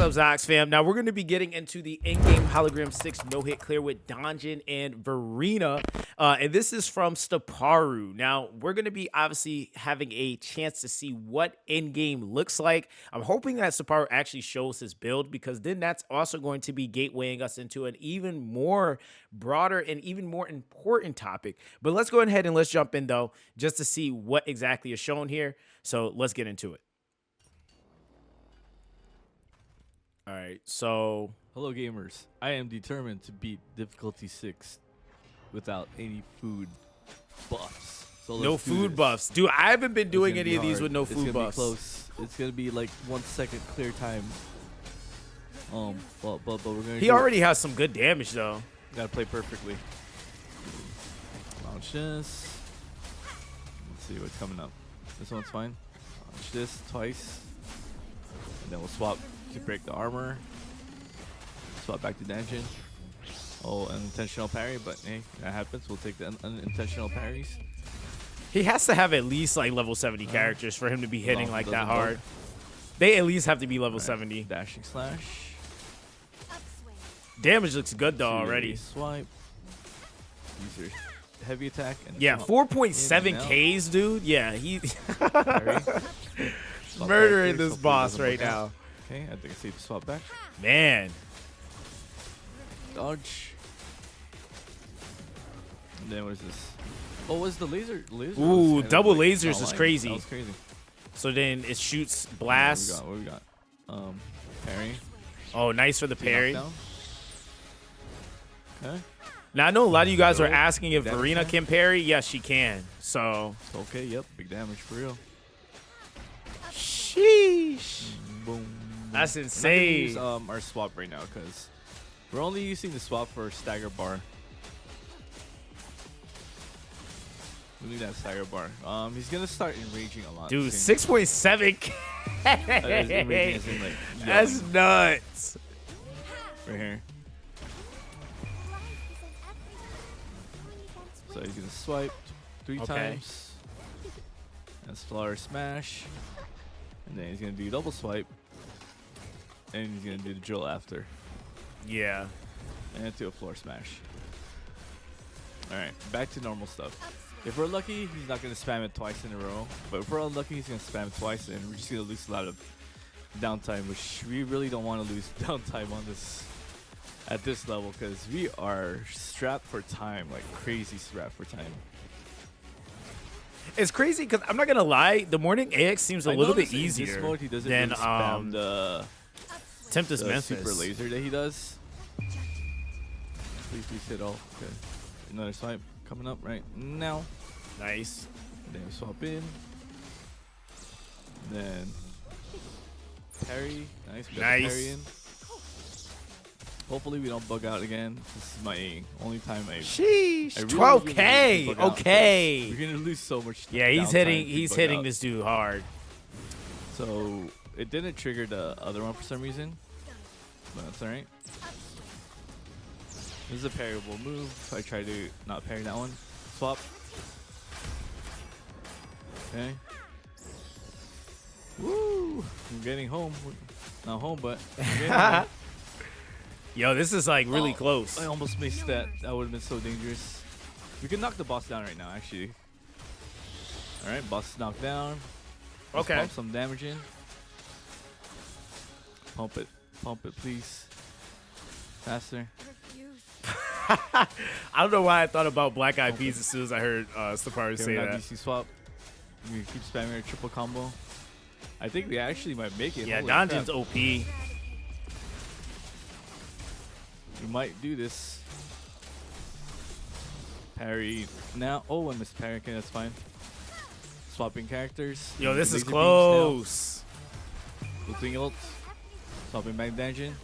up, Zox fam? Now we're going to be getting into the in-game hologram 6 no-hit clear with Donjin and Verena. And this is from Staparu. Now, we're going to be obviously having a chance to see what in-game looks like. I'm hoping that Staparu actually shows his build, because then that's also going to be gatewaying us into an even more broader and even more important topic. But let's go ahead and let's jump in, though, just to see what exactly is shown here. So let's get into it. All right, so hello gamers, I am determined to beat difficulty 6 without any food buffs. So no food buffs. Dude, I haven't been doing any of these with no food buffs. It's gonna be close. It's gonna be like 1 second clear time. But we're gonna He already has some good damage though. Gotta play perfectly. Launch this. Let's see what's coming up. This one's fine. Launch this twice. And then we'll swap to break the armor. Swap back to dungeon. Oh, unintentional parry, but hey, that happens. We'll take the unintentional parries. He has to have at least like level 70 characters for him to be hitting like that hard. They at least have to be level 70. Dashing slash. Damage looks good though already. Swipe. Use your heavy attack. And yeah, 4.7 Ks, dude. Yeah, he murdering this boss right now. Okay, I think I see the swap back. Man. Dodge. And then what is this? Oh, what's the laser? Ooh, double lasers is crazy. That was crazy. So then it shoots blast. What we got? Parry. Oh, nice for the parry. Okay. Now I know a lot of you guys are asking if Verena can parry. Yes, she can. So. Okay. Yep. Big damage for real. Sheesh. Boom. That's insane. Use, our swap right now because we're only using the swap for stagger bar. We need that stagger bar. He's gonna start enraging a lot. Dude, 6.7K. That's nuts. Right here. So he's gonna swipe 3 times. That's flower smash. And then he's gonna do double swipe. And he's gonna do the drill after. Yeah. And do a floor smash. Alright, back to normal stuff. If we're lucky, he's not gonna spam it twice in a row. But if we're unlucky, he's gonna spam it twice, and we're just gonna lose a lot of downtime, which we really don't want to lose downtime on this at this level, because we are strapped for time, like crazy strapped for time. It's crazy because I'm not gonna lie, the morning AX seems a little bit easier in this mode, he doesn't than really spam the Tempest Memphis super laser that he does. Please hit all. Okay, another swipe coming up right now. Nice. Then swap in. Then parry. Nice. We got the parry in. Hopefully we don't bug out again. This is my only time I. Sheesh. Really 12K. Okay. We're gonna lose so much. Yeah, he's hitting. He's hitting this dude hard. So it didn't trigger the other one for some reason, but that's alright. This is a parryable move, so I try to not parry that one. Swap. Okay. Woo! I'm getting home. Not home, but I'm getting home. Yo, this is like really close. I almost missed that. That would have been so dangerous. We can knock the boss down right now, actually. Alright, boss is knocked down. Let's pump some damage in. Pump it, please. Faster. I don't know why I thought about Black Eyed Peas as soon as I heard Staparu say that. DC swap. We keep spamming our triple combo. I think we actually might make it. Yeah, Donjin's OP. We might do this. Parry now. Oh, I missed parry. Okay, that's fine. Swapping characters. Yo, this is close. Wuthering Waves. Swapping back dungeon.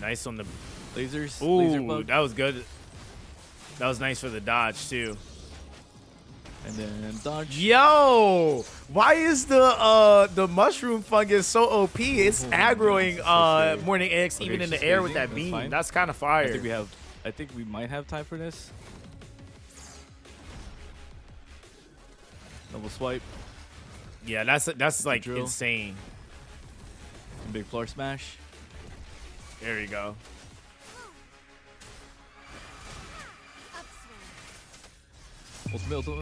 Nice on the lasers. Ooh, laser bug. That was good. That was nice for the dodge too. And then dodge. Yo, why is the mushroom fungus so OP? It's aggroing Morning X even in the air with that beam. Fine. That's kind of fire. I think we might have time for this. Double swipe. Yeah, that's like insane. And big floor smash. There we go.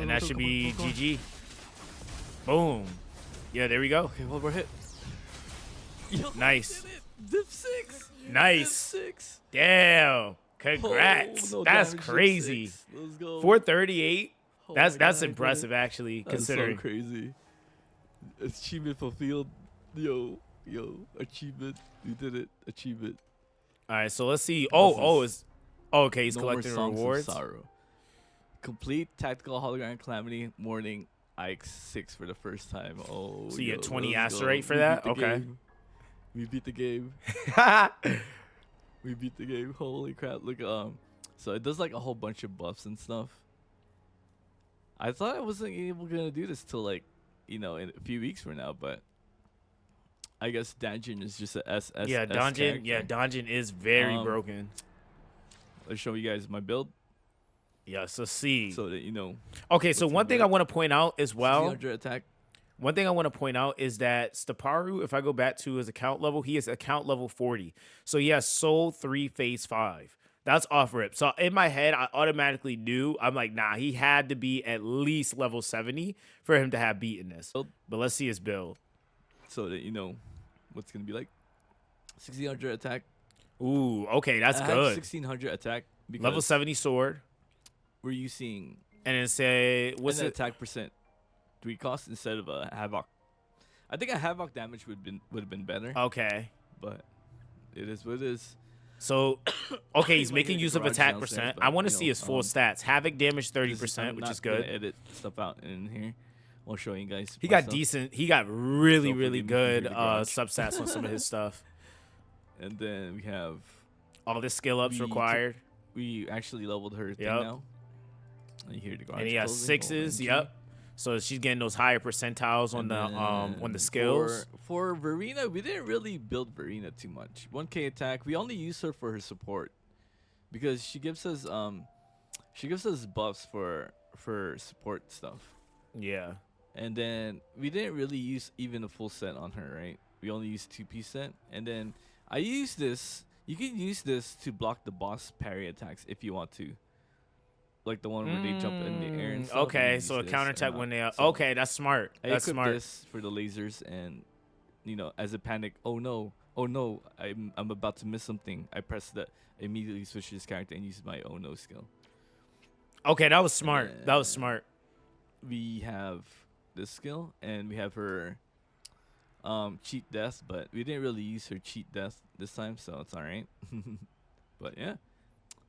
And that should be GG. Boom. Yeah, there we go. Okay, one more hit. Yo, Nice. did it. Dip 6. Nice. Dip 6. Damn. Congrats. Oh, no That's damage, dip crazy. 6. Let's go. 438. Oh That's my God, I did impressive it. actually, That's considering. so crazy. Achievement fulfilled. Yo, achievement. You did it. Achievement. All right, so let's see. This Is okay, he's No More collecting Songs of rewards. Sorrow. Complete tactical hologram calamity morning Ike 6 for the first time. Oh, So you get 20 let's go. asterate for We that? beat the Okay. game. We beat the game. We beat the game. Holy crap. Look, so it does like a whole bunch of buffs and stuff. I thought I wasn't able gonna do this till like, in a few weeks from now, but I guess Dungeon is just a SS. Yeah, Dungeon. character. Yeah, Dungeon is very Um, broken. Let's show you guys my build Yeah, so see. so that you know. Okay, so what's one in thing there. I want to point out as well. 300 attack. One thing I want to point out is that Staparu, if I go back to his account level, he is account level 40. So he has Soul 3 Phase 5. That's off rip. So in my head, I automatically knew. I'm like, nah, he had to be at least level 70 for him to have beaten this. Build. But let's see his build. So that you know what's gonna be like. 1600 attack. Ooh, okay, that's I have good. 1600 attack because Level 70 sword. we're using And then say, what's an it? attack percent 3 cost instead of a havoc. I think a havoc damage would have been better, Okay. but it is what it is. So, okay, he's Might making get use the of garage attack downstairs, percent. but, I want to you see know, his full stats. Havoc damage I'm 30%, which not is gonna good. edit stuff out in here. I'll show you guys. He my got stuff. decent. He got really, So really forgive me for good the garage. substats on some of his stuff. And then we have All the skill ups We took- required. we actually leveled her thing Yep. now. And you hear the garage And he has closing. sixes. OMG. Yep. So she's getting those higher percentiles on And the then skills. For Verena, we didn't really build Verena too much. 1K attack. We only use her for her support because she gives us buffs for support stuff. Yeah. And then we didn't really use even a full set on her, right? We only used 2-piece set. And then I use this. You can use this to block the boss parry attacks if you want to. Like the one where they jump in the air and stuff. you Okay, can so a use this or counterattack not. when they. So Okay, that's smart. I That's equipped smart. this for the lasers and, as a panic, oh no, I'm about to miss something. I press that, immediately switch to this character and use my oh no skill. Okay, that was smart. That was then- smart. We have this skill and we have her cheat death, but we didn't really use her cheat death this time, so it's alright. But yeah,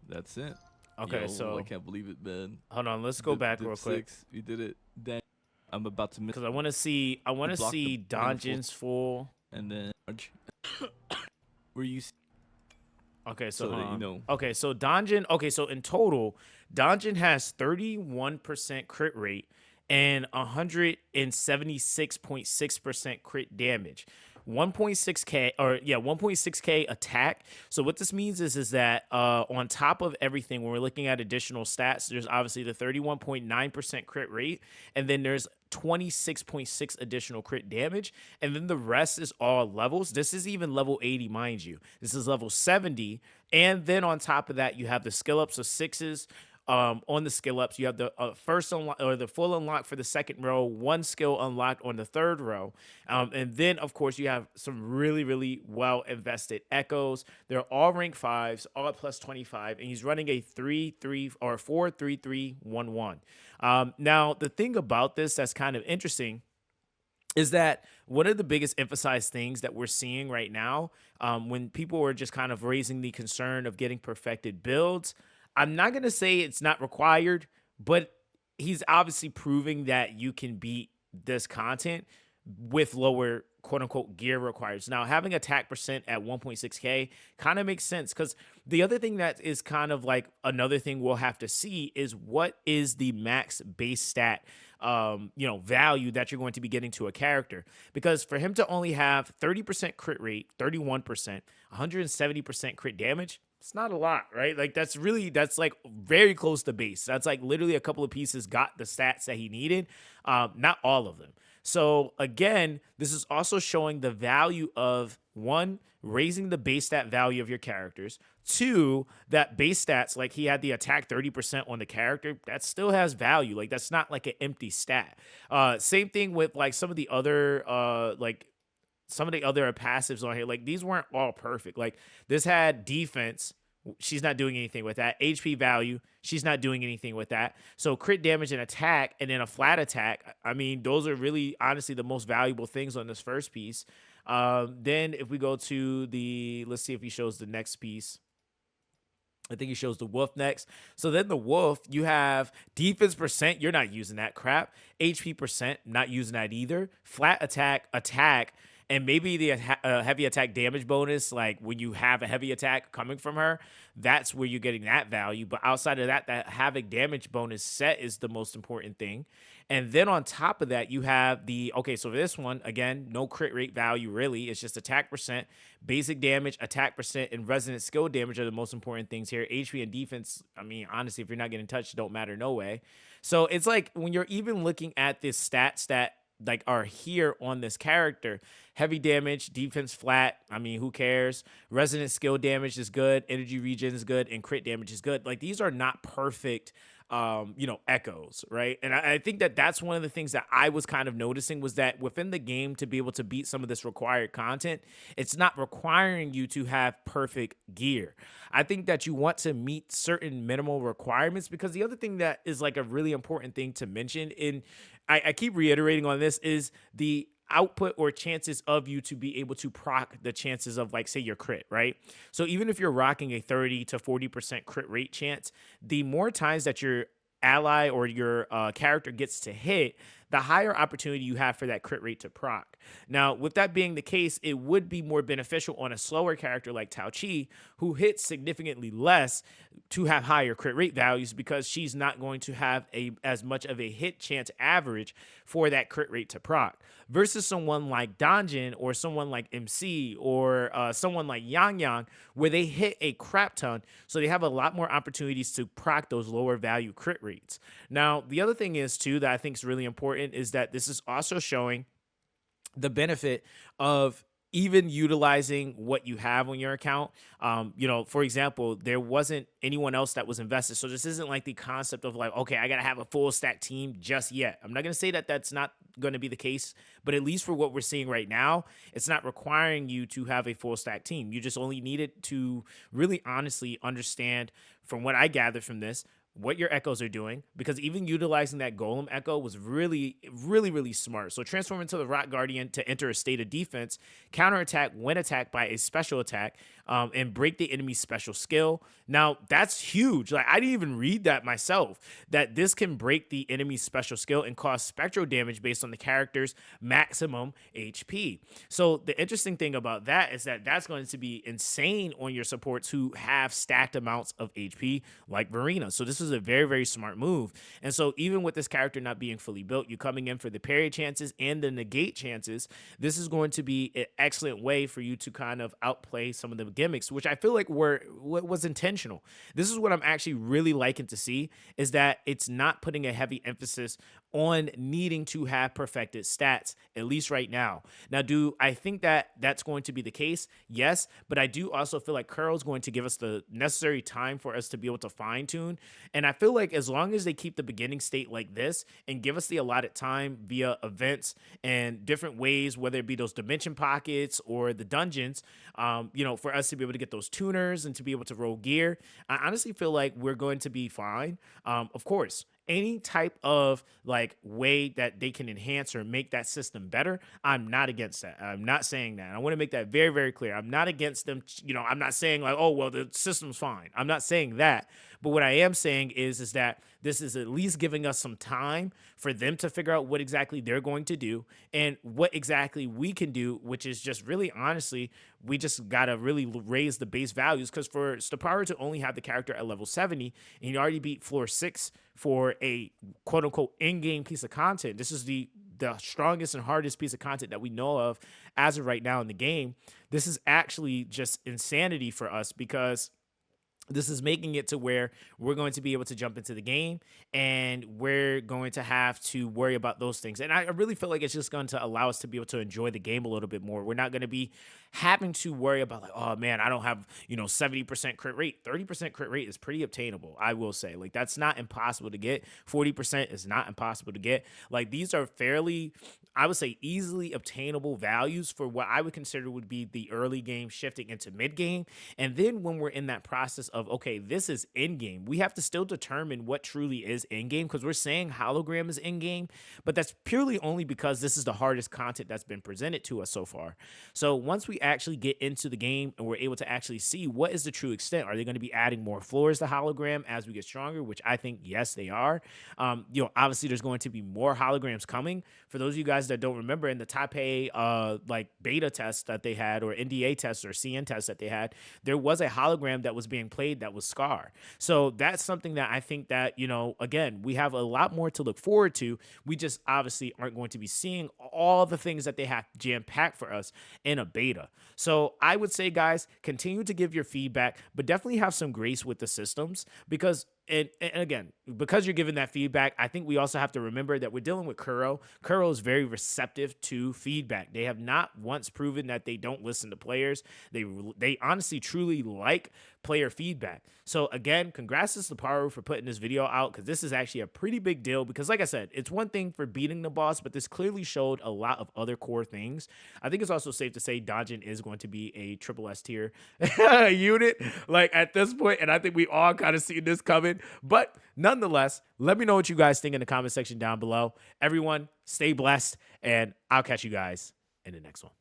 that's it. Okay, Yo, so I can't believe it, man. hold on. Let's go Dip- back dip real quick 6, we did it. Then I'm about to miss, because I want to see. I want to block the see wonderful- Donjin's full. and then we're used. Okay, so So that hold you on. know. Okay, so Donjin. Okay, so in total, Donjin has 31% crit rate and 176.6% crit damage. 1.6k 1.6k attack. So what this means is that on top of everything, when we're looking at additional stats, there's obviously the 31.9% crit rate, and then there's 26.6 additional crit damage, and then the rest is all levels. This is even level 80, mind you. This is level 70, and then on top of that, you have the skill ups of sixes. On the skill ups, you have the first unlock or the full unlock for the second row, one skill unlocked on the third row, and then of course you have some really, really well invested echoes. They're all rank 5s, all plus 25, and he's running a 3-3 or 4-3-3-1-1. Now the thing about this that's kind of interesting is that one of the biggest emphasized things that we're seeing right now, when people are just kind of raising the concern of getting perfected builds. I'm not going to say it's not required, but he's obviously proving that you can beat this content with lower quote unquote gear required. Now, having attack percent at 1.6k kind of makes sense because the other thing that is kind of like another thing we'll have to see is what is the max base stat value that you're going to be getting to a character, because for him to only have 30% crit rate, 31%, 170% crit damage, it's not a lot, right? Like that's like very close to base. That's like literally a couple of pieces got the stats that he needed, not all of them. So again, this is also showing the value of one, raising the base stat value of your characters. Two, that base stats, like he had the attack 30% on the character, that still has value. Like that's not like an empty stat. Same thing with like some of the other passives on here. Like these weren't all perfect. Like this had defense. She's not doing anything with that. HP value, she's not doing anything with that. So crit damage and attack, and then a flat attack. I mean, those are really honestly the most valuable things on this first piece. Then if we go to let's see if he shows the next piece. I think he shows the wolf next. So then the wolf, you have defense percent. You're not using that crap. HP percent, not using that either. Flat attack, and maybe the heavy attack damage bonus. Like when you have a heavy attack coming from her, that's where you're getting that value. But outside of that, that havoc damage bonus set is the most important thing. And then on top of that, you have so for this one, again, no crit rate value really. It's just attack percent, basic damage, attack percent, and resonant skill damage are the most important things here. HP and defense, I mean, honestly, if you're not getting touched, don't matter no way. So it's like when you're even looking at this stats that like are here on this character, heavy damage, defense flat, I mean, who cares? Resonant skill damage is good, energy regen is good, and crit damage is good. Like these are not perfect echoes, right? And I think that that's one of the things that I was kind of noticing was that within the game, to be able to beat some of this required content, it's not requiring you to have perfect gear. I think that you want to meet certain minimal requirements, because the other thing that is like a really important thing to mention, and I keep reiterating on this, is the output or chances of you to be able to proc the chances of, like, say, your crit, right? So even if you're rocking a 30 to 40% crit rate chance, the more times that your ally or your character gets to hit, the higher opportunity you have for that crit rate to proc. Now, with that being the case, it would be more beneficial on a slower character like Tao Chi, who hits significantly less, to have higher crit rate values, because she's not going to have as much of a hit chance average for that crit rate to proc, versus someone like Donjin or someone like MC or someone like Yang Yang, where they hit a crap ton, so they have a lot more opportunities to proc those lower value crit rates. Now, the other thing is too that I think is really important is that this is also showing the benefit of even utilizing what you have on your account. For example, there wasn't anyone else that was invested. So this isn't like the concept of like, okay, I got to have a full stack team just yet. I'm not going to say that that's not going to be the case, but at least for what we're seeing right now, it's not requiring you to have a full stack team. You just only needed to really honestly understand, from what I gathered from this, what your echoes are doing, because even utilizing that golem echo was really, really, really smart. So transform into the Rock Guardian to enter a state of defense, counterattack when attacked by a special attack, and break the enemy's special skill. Now, that's huge. Like, I didn't even read that myself, that this can break the enemy's special skill and cause spectral damage based on the character's maximum HP. So the interesting thing about that is that that's going to be insane on your supports who have stacked amounts of HP, like Verena. So this is a very, very smart move. And so even with this character not being fully built, you coming in for the parry chances and the negate chances, this is going to be an excellent way for you to kind of outplay some of the gimmicks, which I feel like was intentional. This is what I'm actually really liking to see, is that it's not putting a heavy emphasis on needing to have perfected stats, at least right now. Now, do I think that that's going to be the case? Yes, but I do also feel like Curl's going to give us the necessary time for us to be able to fine tune. And I feel like as long as they keep the beginning state like this and give us the allotted time via events and different ways, whether it be those dimension pockets or the dungeons, for us to be able to get those tuners and to be able to roll gear, I honestly feel like we're going to be fine. Of course, any type of like way that they can enhance or make that system better, I'm not against that. I'm not saying that. I want to make that very, very clear. I'm not against them. I'm not saying like, oh, well, the system's fine. I'm not saying that. But what I am saying is that this is at least giving us some time for them to figure out what exactly they're going to do and what exactly we can do, which is just really honestly, we just got to really raise the base values, because for Steparu to only have the character at level 70 and you already beat floor 6 for a quote unquote in-game piece of content, this is the strongest and hardest piece of content that we know of as of right now in the game. This is actually just insanity for us, because This is making it to where we're going to be able to jump into the game and we're going to have to worry about those things. And I really feel like it's just going to allow us to be able to enjoy the game a little bit more. We're not going to be having to worry about like, oh man, I don't have, 70% crit rate. 30% crit rate is pretty obtainable, I will say. Like that's not impossible to get. 40% is not impossible to get. Like these are fairly, I would say, easily obtainable values for what I would consider would be the early game shifting into mid game. And then when we're in that process of, okay, this is in game, we have to still determine what truly is in game because we're saying hologram is in game, but that's purely only because this is the hardest content that's been presented to us so far. So once we actually get into the game and we're able to actually see what is the true extent, are they going to be adding more floors to hologram as we get stronger? Which I think, yes, they are. Obviously, there's going to be more holograms coming. For those of you guys that don't remember, in the Taipei like beta test that they had, or NDA test or CN test that they had, there was a hologram that was being played that was Scar. So that's something that I think that, again, we have a lot more to look forward to. We just obviously aren't going to be seeing all the things that they have jam packed for us in a beta. So I would say, guys, continue to give your feedback, but definitely have some grace with the systems because and again, because you're giving that feedback, I think we also have to remember that we're dealing with Kuro. Kuro is very receptive to feedback. They have not once proven that they don't listen to players. They honestly, truly like player feedback. So again, congrats to Saparu for putting this video out because this is actually a pretty big deal because like I said, it's one thing for beating the boss, but this clearly showed a lot of other core things. I think it's also safe to say Dodgen is going to be a triple S tier unit like at this point, and I think we all kind of see this coming. But nonetheless, let me know what you guys think in the comment section down below. Everyone, stay blessed, and I'll catch you guys in the next one.